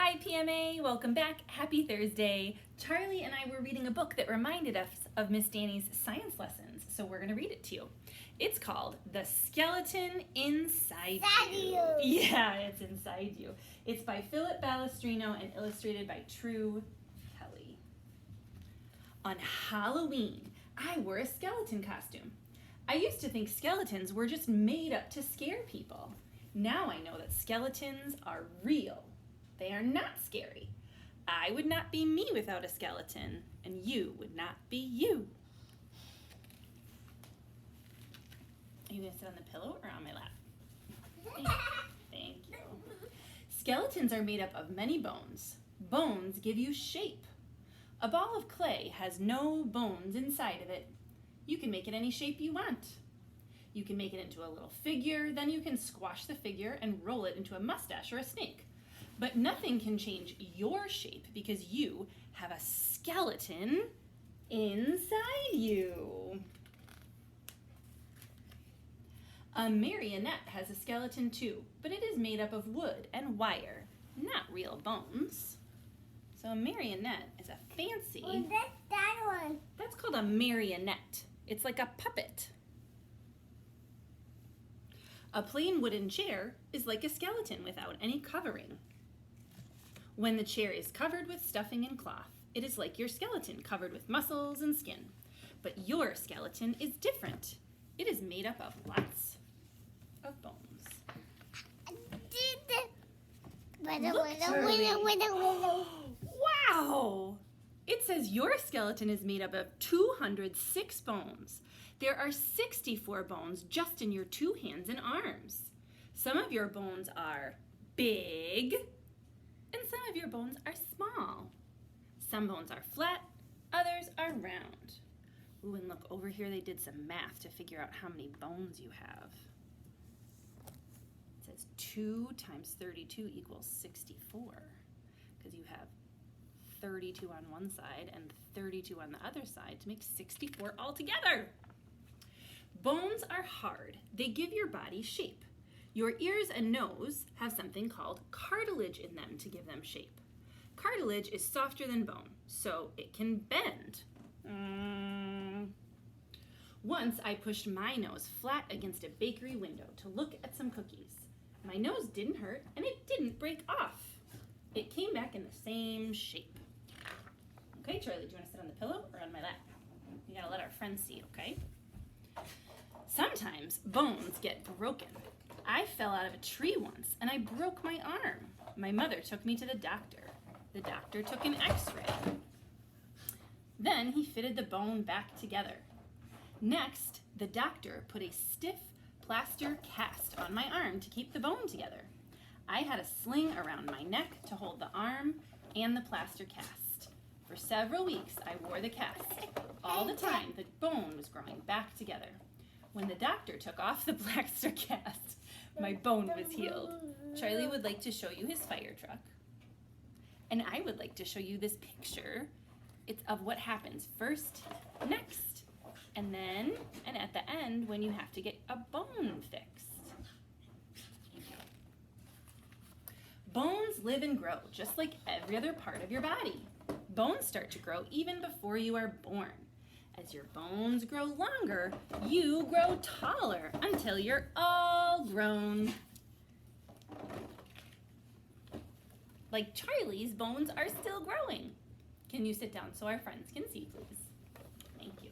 Hi PMA, welcome back. Happy Thursday. Charlie and I were reading a book that reminded us of Miss Danny's science lessons, so we're going to read it to you. It's called The Skeleton Inside You. Yeah, it's inside you. It's by Philip Balestrino and illustrated by True Kelly. On Halloween, I wore a skeleton costume. I used to think skeletons were just made up to scare people. Now I know that skeletons are real. They are not scary. I would not be me without a skeleton, and you would not be you. Are you going to sit on the pillow or on my lap? Thank you. Skeletons are made up of many bones. Bones give you shape. A ball of clay has no bones inside of it. You can make it any shape you want. You can make it into a little figure, then you can squash the figure and roll it into a mustache or a snake. But nothing can change your shape because you have a skeleton inside you. A marionette has a skeleton too, but it is made up of wood and wire, not real bones. So a marionette is a fancy... Oh, that's that one. That's called a marionette. It's like a puppet. A plain wooden chair is like a skeleton without any covering. When the chair is covered with stuffing and cloth, it is like your skeleton covered with muscles and skin. But your skeleton is different. It is made up of lots of bones. Wow! It says your skeleton is made up of 206 bones. There are 64 bones just in your 2 hands and arms. Some of your bones are big, and some of your bones are small. Some bones are flat, others are round. Ooh, and look, over here they did some math to figure out how many bones you have. It says 2 times 32 equals 64, because you have 32 on one side and 32 on the other side to make 64 altogether. Bones are hard. They give your body shape. Your ears and nose have something called cartilage in them to give them shape. Cartilage is softer than bone, so it can bend. Once I pushed my nose flat against a bakery window to look at some cookies. My nose didn't hurt and it didn't break off. It came back in the same shape. Okay, Charlie, do you want to sit on the pillow or on my lap? You gotta let our friends see, okay? Sometimes bones get broken. I fell out of a tree once and I broke my arm. My mother took me to the doctor. The doctor took an x-ray. Then he fitted the bone back together. Next, the doctor put a stiff plaster cast on my arm to keep the bone together. I had a sling around my neck to hold the arm and the plaster cast. For several weeks, I wore the cast. All the time, the bone was growing back together. When the doctor took off the plaster cast, my bone was healed. Charlie would like to show you his fire truck. And I would like to show you this picture. It's of what happens first, next, and then, and at the end when you have to get a bone fixed. Bones live and grow just like every other part of your body. Bones start to grow even before you are born. As your bones grow longer, you grow taller until you're all grown. Like Charlie's bones are still growing. Can you sit down so our friends can see, please? Thank you.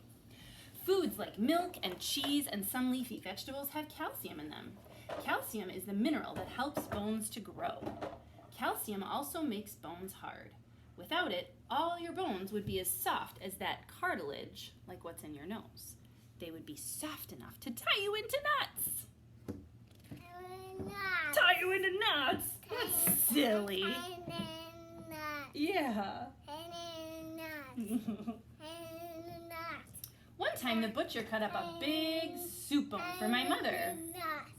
Foods like milk and cheese and some leafy vegetables have calcium in them. Calcium is the mineral that helps bones to grow. Calcium also makes bones hard. Without it, all your bones would be as soft as that cartilage, like what's in your nose. They would be soft enough to tie you into knots. Tie you into knots? That's silly. Yeah. One time the butcher cut up a big soup bone for my mother.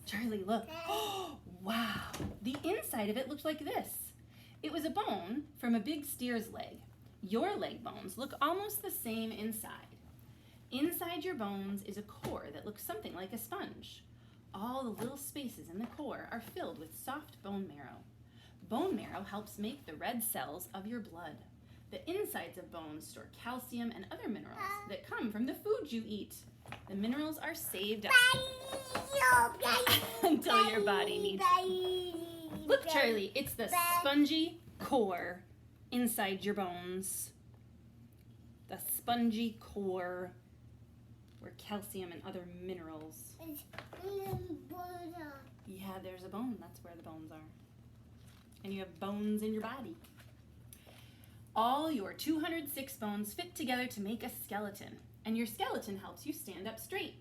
Charlie, look. Oh, wow. The inside of it looked like this. It was a bone from a big steer's leg. Your leg bones look almost the same inside. Inside your bones is a core that looks something like a sponge. All the little spaces in the core are filled with soft bone marrow. Bone marrow helps make the red cells of your blood. The insides of bones store calcium and other minerals that come from the food you eat. The minerals are saved up until your body needs them. Look, Charlie, it's the spongy core inside your bones. The spongy core where calcium and other minerals. Yeah, there's a bone. That's where the bones are. And you have bones in your body. All your 206 bones fit together to make a skeleton, and your skeleton helps you stand up straight.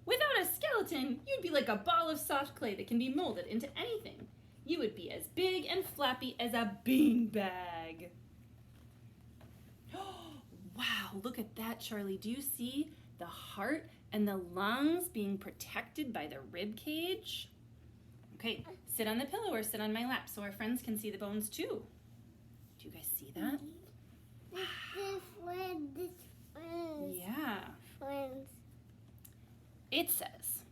Without a skeleton, you'd be like a ball of soft clay that can be molded into anything. You would be as big and flappy as a beanbag. Wow, look at that, Charlie. Do you see the heart and the lungs being protected by the rib cage? Okay, sit on the pillow or sit on my lap so our friends can see the bones too. Do you guys see that? Yeah. It says,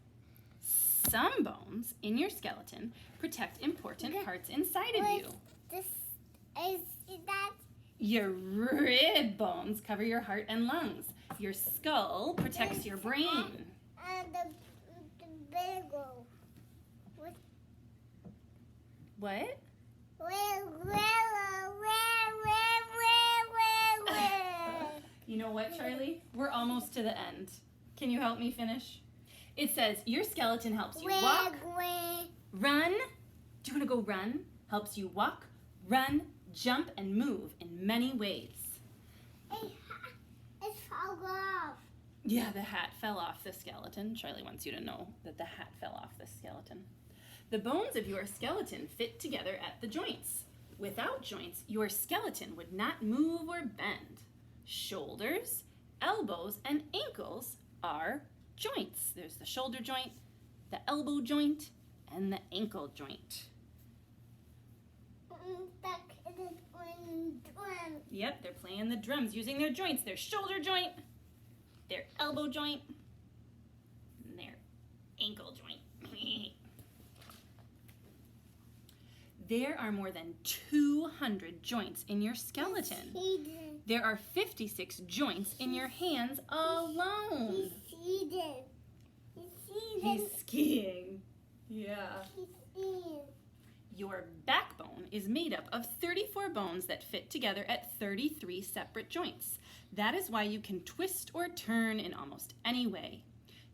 some bones in your skeleton protect important parts inside of you. Your rib bones cover your heart and lungs. Your skull protects your brain. What? You know what, Charlie? We're almost to the end. Can you help me finish? It says your skeleton helps you walk, run. Do you want to go run? Helps you walk, run, jump, and move in many ways. It fell off. Yeah, the hat fell off the skeleton. Charlie wants you to know that the hat fell off the skeleton. The bones of your skeleton fit together at the joints. Without joints, your skeleton would not move or bend. Shoulders, elbows, and ankles are joints. There's the shoulder joint, the elbow joint, and the ankle joint. Yep, they're playing the drums using their joints. Their shoulder joint, their elbow joint, and their ankle joint. There are more than 200 joints in your skeleton. There are 56 joints in your hands alone. He's skiing. Yeah. Your backbone is made up of 34 bones that fit together at 33 separate joints. That is why you can twist or turn in almost any way.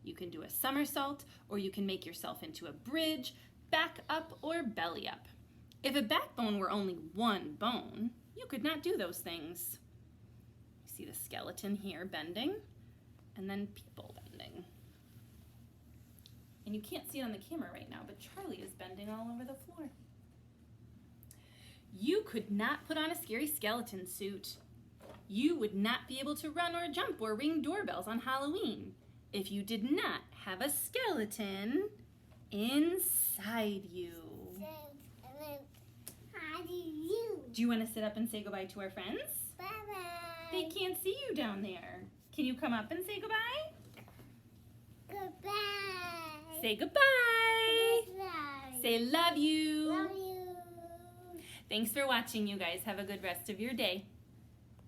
You can do a somersault, or you can make yourself into a bridge, back up, or belly up. If a backbone were only one bone, you could not do those things. You see the skeleton here bending, and then people bending. And you can't see it on the camera right now, but Charlie is bending all over the floor. You could not put on a scary skeleton suit. You would not be able to run or jump or ring doorbells on Halloween if you did not have a skeleton inside you. Do you want to sit up and say goodbye to our friends? Bye-bye. They can't see you down there. Can you come up and say goodbye? Goodbye. Say goodbye. Goodbye. Say love you. Love you. Thanks for watching, you guys. Have a good rest of your day.